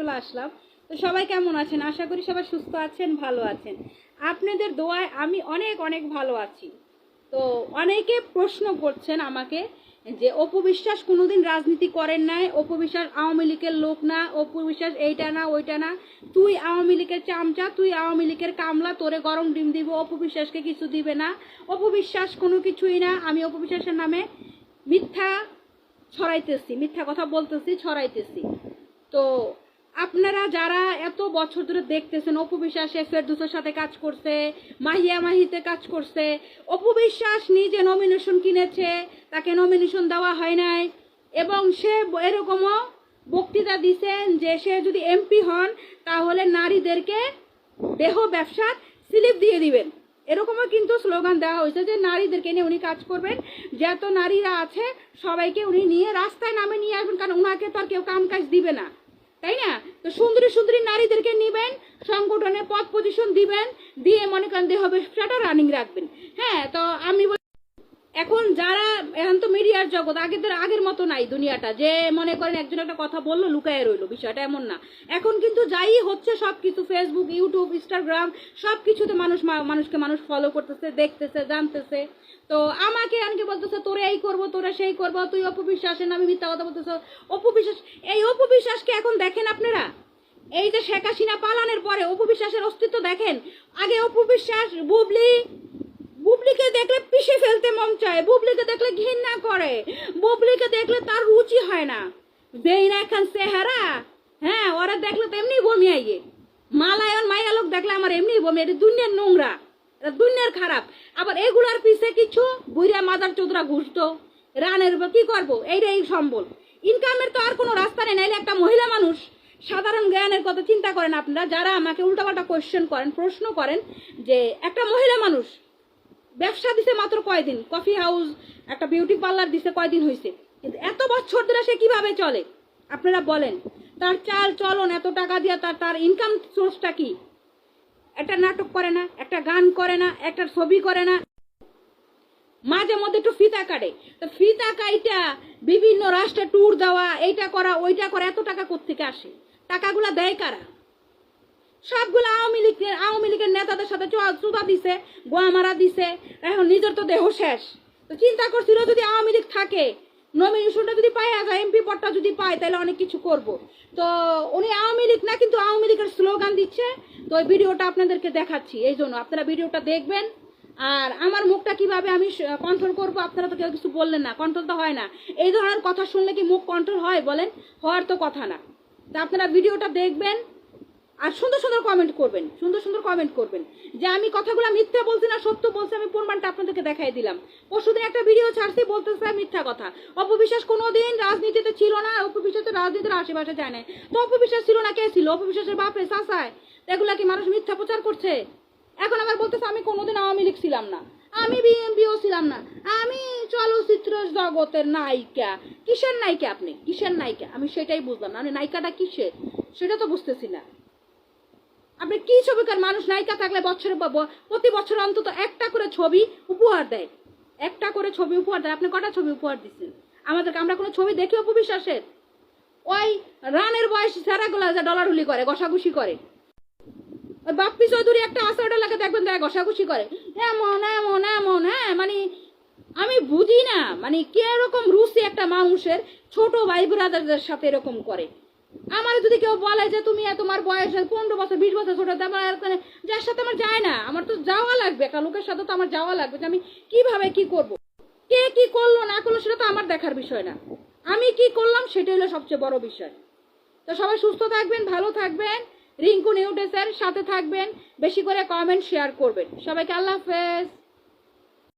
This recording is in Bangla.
চলে আসলাম। তো সবাই কেমন আছেন? আশা করি সবাই সুস্থ আছেন, ভালো আছেন। আপনাদের দোয়ায় আমি অনেক অনেক ভালো আছি। তো অনেকে প্রশ্ন করছেন আমাকে যে অপু বিশ্বাস কোনোদিন রাজনীতি করেন নাই, অপু বিশ্বাস আওয়ামী লীগের লোক না, অপু বিশ্বাস এইটা না ওইটা না, তুই আওয়ামী লীগের চামচা, তুই আওয়ামী লীগের কামলা, তোরে গরম ডিম দিব, অপু বিশ্বাসকে কিছু দিবে না, অপু বিশ্বাস কোনো কিছুই না। আমি অপু বিশ্বাসের নামে মিথ্যা ছড়াইতেছি, মিথ্যা কথা বলতেছি, ছড়াইতেছি। তো আপনারা যারা এত বছর ধরে দেখতেছেন অপু বিশ্বাসে ফেরদৌসের সাথে কাজ করছে, মাহিয়া মাহিতে কাজ করছে, অপু বিশ্বাস নিজে নমিনেশন কিনেছে, তাকে নমিনেশন দেওয়া হয় নাই, এবং সে এরকমও বক্তৃতা দিছেন যে সে যদি এমপি হন তাহলে নারীদেরকে দেহ ব্যবসার স্লিপ দিয়ে দিবেন। এরকমও কিন্তু স্লোগান দেওয়া হয়েছে যে নারীদেরকে নিয়ে উনি কাজ করবেন, যত নারীরা আছে সবাইকে উনি নিয়ে রাস্তায় নামে নিয়ে আসবেন, কারণ ওনাকে তো আর কেউ কাম কাজ দিবে না, তাই না? তো সুন্দরী সুন্দরী নারীদেরকে নিবেন, সংগঠনে পদ পজিশন দিবেন, দিয়ে মনে করেন দেহ ব্যবসাটা রানিং রাখবেন। হ্যাঁ, তো আমি এখন যারা এখন তো মিডিয়ার জগৎ আগের মতো নাই দুনিয়াটা, যে মনে করেন একজন একটা কথা বললো লুকায় রইলো, বিষয়টা এমন না। এখন কিন্তু যাই হচ্ছে সব কিছু ফেসবুক, ইউটিউব, ইনস্টাগ্রাম সব কিছুতে মানুষকে মানুষ ফলো করতেছে, দেখতেছে, জানতেছে। তো আমাকে অনেকে বলতেছে তোরে এই করবো, তোরে সেই করবো, তুই অপু বিশ্বাসের নামে মিথ্যা কথা বলতেছ। অপু বিশ্বাস, এই অপু বিশ্বাসকে এখন দেখেন আপনারা, এই যে শেখ হাসিনা পালানোর পরে অপু বিশ্বাসের অস্তিত্ব দেখেন। আগে অপু বিশ্বাস বুবলিকে দেখলে পিষে ফেলতে মন চায়, বুবলিকে দেখলে ঘৃণা করে, বুবলিকে দেখলে তার রুচি হয় না। যেই না এখন চেহারা, হ্যাঁ ওরা দেখলে তো এমনি বমি আইয়ে, মালায়ন মাইয়া লোক দেখলে আমার এমনি বমি, এটা দুনিয়ার নোংরা, এটা দুনিয়ার খারাপ। আবার এগুলার পিছে কিছু বুড়া মাদার চোদরা ঘুষতো রানের কি করবো, এইটাই সম্বল। ইনকামের তো আর কোনো রাস্তা নেই। নাইলে একটা মহিলা মানুষ সাধারণ জ্ঞানের কথা চিন্তা করেন আপনারা, যারা আমাকে উল্টাপাল্টা কোয়েশ্চেন করেন, প্রশ্ন করেন যে একটা মহিলা মানুষ ব্যবসা দিছে মাত্র কয়দিন, কফি হাউস, একটা বিউটি পার্লার দিছে কয়দিন হয়েছে, কিন্তু এত বছর ধরে সে কিভাবে চলে আপনারা বলেন? তার চাল চলন, এত টাকা দিয়ে তার ইনকাম সোর্সটা কি? একটা নাটক করে না, একটা গান করে না, একটা ছবি করে না, মাঝে মধ্যে একটু ফিতা কাটে। তো ফিতা কাইটা বিভিন্ন রাষ্ট্রে ট্যুর দেওয়া, এইটা করা ওইটা করা, এত টাকা কোত্থেকে আসে? টাকাগুলা দেয় কারা? সবগুলো আওয়ামী লীগের নেতাদের সাথে চুদা দিছে, গোয়া মারা দিছে, এখন নিজের তো দেহ শেষ। তো চিন্তা করছিল যদি আওয়ামী লীগ থাকে, নমিনেশনটা যদি পায়, এমপি পদটা যদি পায়, তাহলে অনেক কিছু করব। তো উনি আওয়ামী লীগ না, কিন্তু আওয়ামী লীগের স্লোগান দিচ্ছে। তো ওই ভিডিওটা আপনাদেরকে দেখাচ্ছি, এই জন্য আপনারা ভিডিওটা দেখবেন। আর আমার মুখটা কিভাবে আমি কন্ট্রোল করবো, আপনারা তো কেউ কিছু বললেন না, কন্ট্রোল তো হয় না। এই ধরনের কথা শুনলে কি মুখ কন্ট্রোল হয় বলেন? হওয়ার তো কথা না। তা আপনারা ভিডিওটা দেখবেন আর সুন্দর সুন্দর কমেন্ট করবেন, সুন্দর সুন্দর কমেন্ট করবেন যে আমি কথাগুলো মিথ্যা বলছি না সত্য বলছি। আমি প্রমাণটা আপনাদেরকে দেখাই দিলাম। পরশুদিন একটা ভিডিও ছাড়ছি, বলতেছে মিথ্যা কথা। অপু বিশ্বাস কোনোদিন রাজনীতিতে ছিল না, অপু বিশ্বাস রাজনীতির আশেপাশে যায় না। তো অপু বিশ্বাস ছিল না, কে ছিল? অপু বিশ্বাসের বাপরে, চাচায়। এগুলা কি মানুষ মিথ্যা প্রচার করছে? এখন আবার বলতেছে আমি কোনোদিন আওয়ামী লীগ ছিলাম না, আমি বিএনপিও ছিলাম না, আমি চলচ্চিত্র জগতের নায়িকা। কিসের নায়িকা আপনি? কিসের নায়িকা? আমি সেটাই বুঝলাম না, আপনি নায়িকাটা কিসের সেটা তো বুঝতেছি না। আপনি কি ছবিকার মানুষ? নায়িকা থাকলে প্রতি বছর অন্তত একটা করে ছবি উপহার দেয়, একটা করে ছবি উপহার দেয়। আপনি কটা ছবি উপহার দিচ্ছেন আমাদেরকে? আমরা কোনো ছবি দেখি অপু বিশ্বাসের? ওই রানের বয়স যারাগুলা যা ডলারুলি করে, ঘষাঘুষি করে, ওই বাপ্পি চৌধুরী একটা আছে, ওটা লাগে দেখবেন তারা ঘষাঘুষি করে, এমন এমন এমন। হ্যাঁ, মানে আমি বুঝি না, মানে কিরকম রুচি একটা মানুষের ছোট ভাই ব্রাদারদের সাথে এরকম করে। আমার যদি কেউ বলে যে তুমি তোমার বয়স 15 বছর 20 বছর ছোট, আমার যার সাথে আমার যায় না, আমার তো যাওয়া লাগবে, একটা লোকের সাথে তো আমার যাওয়া লাগবে, যে আমি কিভাবে কি করব, কে কি করলো না করলো সেটা তো আমার দেখার বিষয় না, আমি কি করলাম সেটাই হলো সবচেয়ে বড় বিষয়। তো সবাই সুস্থ থাকবেন, ভালো থাকবেন, রিঙ্কু নিউডেসের সাথে থাকবেন, বেশি করে কমেন্ট শেয়ার করবেন। সবাইকে আল্লাহ হাফেজ।